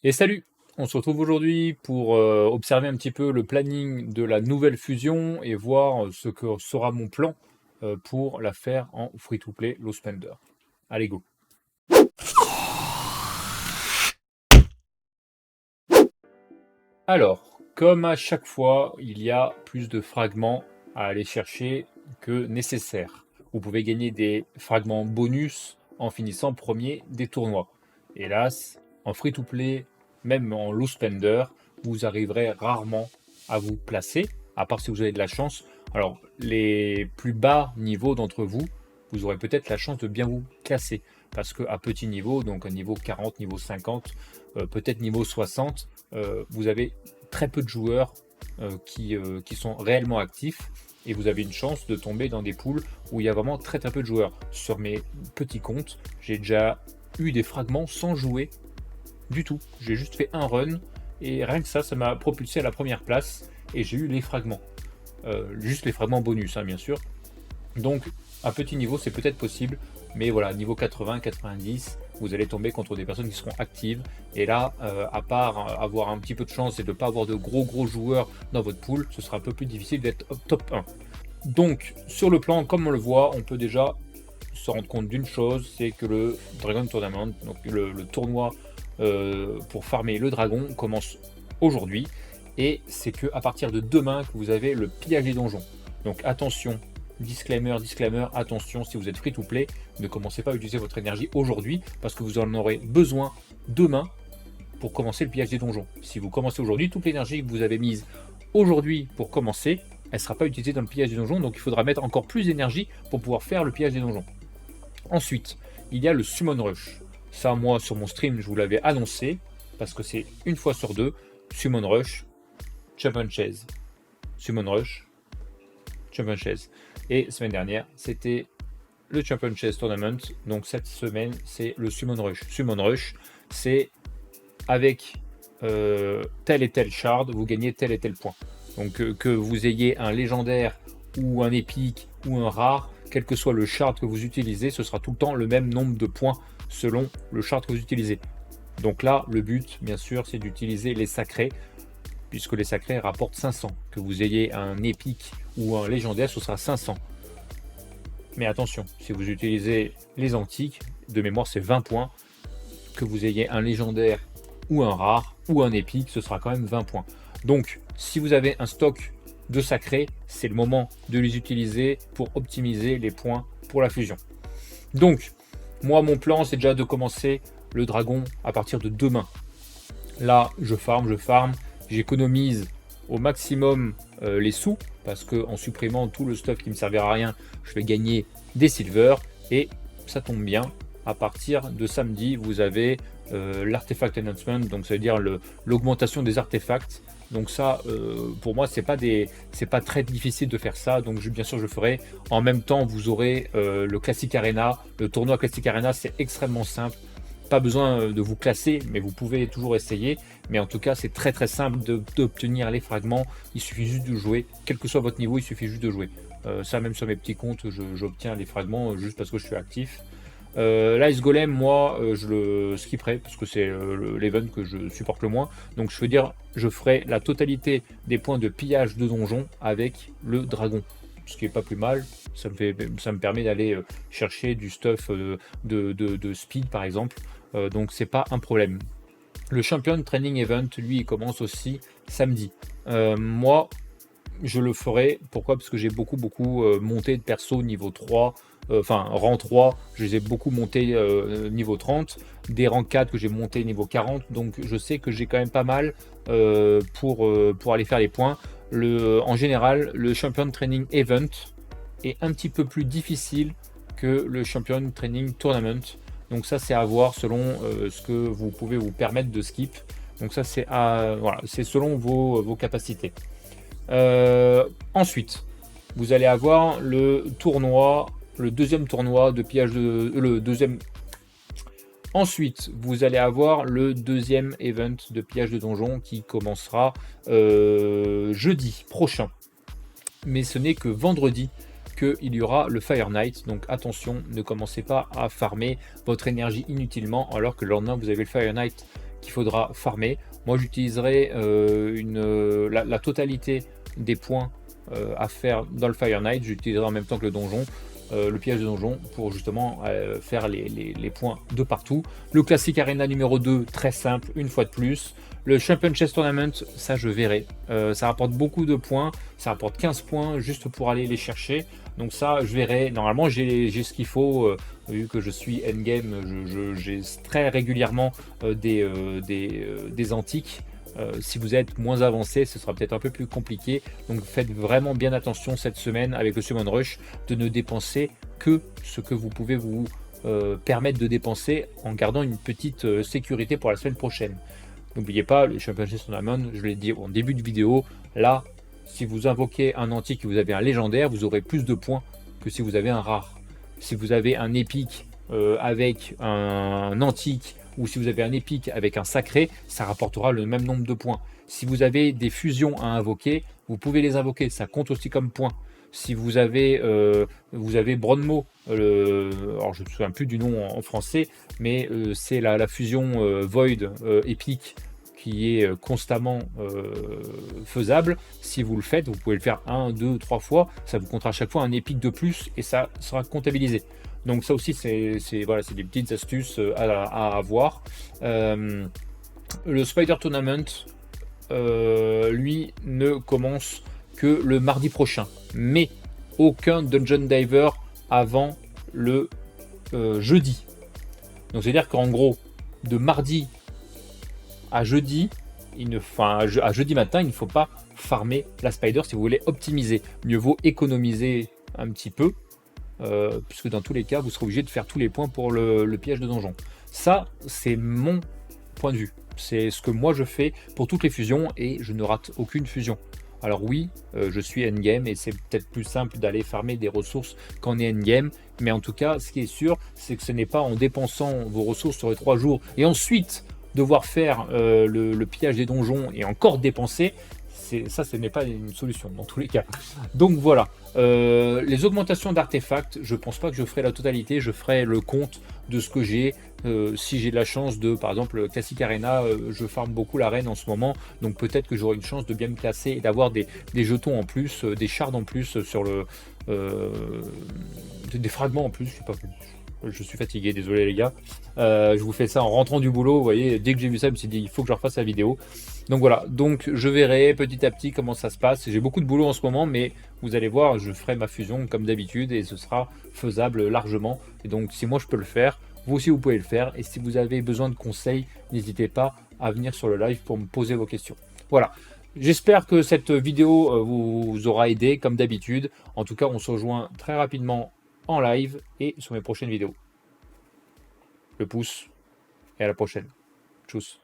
Et salut! On se retrouve aujourd'hui pour observer un petit peu le planning de la nouvelle fusion et voir ce que sera mon plan pour la faire en free-to-play Low Spender. Allez, go! Alors, comme à chaque fois, il y a plus de fragments à aller chercher que nécessaire. Vous pouvez gagner des fragments bonus en finissant premier des tournois. Hélas, en free-to-play, même en low spender, vous arriverez rarement à vous placer, à part si vous avez de la chance. Alors, les plus bas niveaux d'entre vous, vous aurez peut-être la chance de bien vous classer. Parce qu'à petit niveau, donc à niveau 40, niveau 50, peut-être niveau 60, vous avez très peu de joueurs qui sont réellement actifs et vous avez une chance de tomber dans des poules où il y a vraiment très peu de joueurs. Sur mes petits comptes, j'ai déjà eu des fragments sans jouer du tout. J'ai juste fait un run et rien que ça m'a propulsé à la première place et j'ai eu les fragments. Juste les fragments bonus, hein, bien sûr. Donc, à petit niveau, c'est peut-être possible, mais voilà, niveau 80, 90, vous allez tomber contre des personnes qui seront actives. Et là, à part avoir un petit peu de chance et de ne pas avoir de gros joueurs dans votre pool, ce sera un peu plus difficile d'être top 1. Donc, sur le plan, comme on le voit, on peut déjà se rendre compte d'une chose, c'est que le Dragon Tournament, donc le tournoi pour farmer le dragon, commence aujourd'hui. Et c'est que à partir de demain que vous avez le pillage des donjons. Donc attention, disclaimer, attention, si vous êtes free to play, ne commencez pas à utiliser votre énergie aujourd'hui parce que vous en aurez besoin demain pour commencer le pillage des donjons. Si vous commencez aujourd'hui, toute l'énergie que vous avez mise aujourd'hui pour commencer, elle ne sera pas utilisée dans le pillage des donjons, donc il faudra mettre encore plus d'énergie pour pouvoir faire le pillage des donjons. Ensuite, il y a le Summon Rush. Ça, moi, sur mon stream, je vous l'avais annoncé, parce que c'est une fois sur deux, Summon Rush, Champion Chase. Summon Rush, Champion Chase. Et semaine dernière, c'était le Champion Chase Tournament. Donc cette semaine, c'est le Summon Rush. Summon Rush, c'est avec tel et tel shard, vous gagnez tel et tel point. Donc que vous ayez un légendaire ou un épique ou un rare, quel que soit le shard que vous utilisez, ce sera tout le temps le même nombre de points selon le shard que vous utilisez. Donc là, le but, bien sûr, c'est d'utiliser les sacrés, puisque les sacrés rapportent 500. Que vous ayez un épique ou un légendaire, ce sera 500. Mais attention, si vous utilisez les antiques, de mémoire c'est 20 points. Que vous ayez un légendaire ou un rare ou un épique, ce sera quand même 20 points. Donc, si vous avez un stock de sacrés, c'est le moment de les utiliser pour optimiser les points pour la fusion. Donc, moi, mon plan, c'est déjà de commencer le dragon à partir de demain. Là, je farm, j'économise au maximum les sous, parce qu'en supprimant tout le stuff qui ne me servira à rien, je vais gagner des silver, et ça tombe bien, à partir de samedi, vous avez l'artefact announcement, donc ça veut dire l'augmentation des artefacts. Donc ça, pour moi, c'est pas très difficile de faire ça. Donc bien sûr, je le ferai. En même temps, vous aurez le Classic Arena. Le tournoi Classic Arena, c'est extrêmement simple. Pas besoin de vous classer, mais vous pouvez toujours essayer. Mais en tout cas, c'est très simple d'obtenir les fragments. Il suffit juste de jouer. Quel que soit votre niveau, il suffit juste de jouer. Ça, même sur mes petits comptes, j'obtiens les fragments juste parce que je suis actif. L'Ice Golem, moi, je le skipperai parce que c'est l'event que je supporte le moins. Donc je veux dire, je ferai la totalité des points de pillage de donjon avec le dragon. Ce qui est pas plus mal. Ça me permet d'aller chercher du stuff de speed, par exemple. Donc c'est pas un problème. Le Champion Training Event, lui, il commence aussi samedi. Moi, je le ferai. Pourquoi? Parce que j'ai beaucoup monté de perso niveau 3. Enfin, rang 3, je les ai beaucoup montés niveau 30. Des rangs 4 que j'ai monté niveau 40. Donc je sais que j'ai quand même pas mal pour aller faire les points. En général, le Champion Training Event est un petit peu plus difficile que le Champion Training Tournament. Donc ça, c'est à voir selon ce que vous pouvez vous permettre de skip. Donc ça, c'est voilà, selon vos capacités. Ensuite, vous allez avoir le deuxième tournoi de pillage Ensuite, vous allez avoir le deuxième event de pillage de donjon qui commencera jeudi prochain. Mais ce n'est que vendredi qu'il y aura le Fire Knight. Donc attention, ne commencez pas à farmer votre énergie inutilement alors que le lendemain vous avez le Fire Knight qu'il faudra farmer. Moi, j'utiliserai la totalité des points à faire dans le Fire Knight. J'utiliserai en même temps que le donjon, le piège de donjon, pour justement faire les points de partout. Le classique Arena numéro 2, très simple, une fois de plus. Le Champion Chess Tournament, ça je verrai. Ça rapporte beaucoup de points, ça rapporte 15 points juste pour aller les chercher. Donc ça, je verrai. Normalement, j'ai ce qu'il faut, vu que je suis endgame, j'ai très régulièrement des antiques. Si vous êtes moins avancé, ce sera peut-être un peu plus compliqué. Donc faites vraiment bien attention cette semaine avec le Summon Rush de ne dépenser que ce que vous pouvez vous permettre de dépenser en gardant une petite sécurité pour la semaine prochaine. N'oubliez pas, le Champion Chess Tournament, je l'ai dit en début de vidéo, là, si vous invoquez un antique et vous avez un légendaire, vous aurez plus de points que si vous avez un rare. Si vous avez un épique avec un antique, ou si vous avez un épique avec un sacré, ça rapportera le même nombre de points. Si vous avez des fusions à invoquer, vous pouvez les invoquer, ça compte aussi comme points. Si vous avez Bronmo, alors je ne me souviens plus du nom en français, mais c'est la fusion Void épique qui est constamment faisable. Si vous le faites, vous pouvez le faire 1, 2, 3 fois, ça vous comptera à chaque fois un épique de plus et ça sera comptabilisé. Donc ça aussi, c'est voilà, des petites astuces à avoir. Le Spider Tournament, lui, ne commence que le mardi prochain. Mais aucun Dungeon Diver avant le jeudi. Donc c'est-à-dire qu'en gros, de mardi à jeudi, à jeudi matin, il ne faut pas farmer la Spider si vous voulez optimiser. Mieux vaut économiser un petit peu, puisque dans tous les cas, vous serez obligé de faire tous les points pour le piège de donjon. Ça, c'est mon point de vue. C'est ce que moi je fais pour toutes les fusions et je ne rate aucune fusion. Alors oui, je suis endgame et c'est peut-être plus simple d'aller farmer des ressources qu'en est endgame, mais en tout cas, ce qui est sûr, c'est que ce n'est pas en dépensant vos ressources sur les 3 jours et ensuite devoir faire le pillage des donjons et encore dépenser, ça, ce n'est pas une solution dans tous les cas. Donc voilà, les augmentations d'artefacts, je pense pas que je ferai la totalité, je ferai le compte de ce que j'ai. Si j'ai de la chance de, par exemple, Classic Arena, je farme beaucoup l'arène en ce moment, donc peut-être que j'aurai une chance de bien me classer et d'avoir des jetons en plus, des shards en plus sur le... des fragments en plus, je suis fatigué, désolé les gars. Je vous fais ça en rentrant du boulot, vous voyez, dès que j'ai vu ça, je me suis dit, il faut que je refasse la vidéo. Donc voilà, donc je verrai petit à petit comment ça se passe. J'ai beaucoup de boulot en ce moment, mais vous allez voir, je ferai ma fusion comme d'habitude et ce sera faisable largement. Et donc si moi je peux le faire, vous aussi vous pouvez le faire. Et si vous avez besoin de conseils, n'hésitez pas à venir sur le live pour me poser vos questions. Voilà. J'espère que cette vidéo vous aura aidé comme d'habitude. En tout cas, on se rejoint très rapidement en live et sur mes prochaines vidéos. Le pouce et à la prochaine. Tchuss.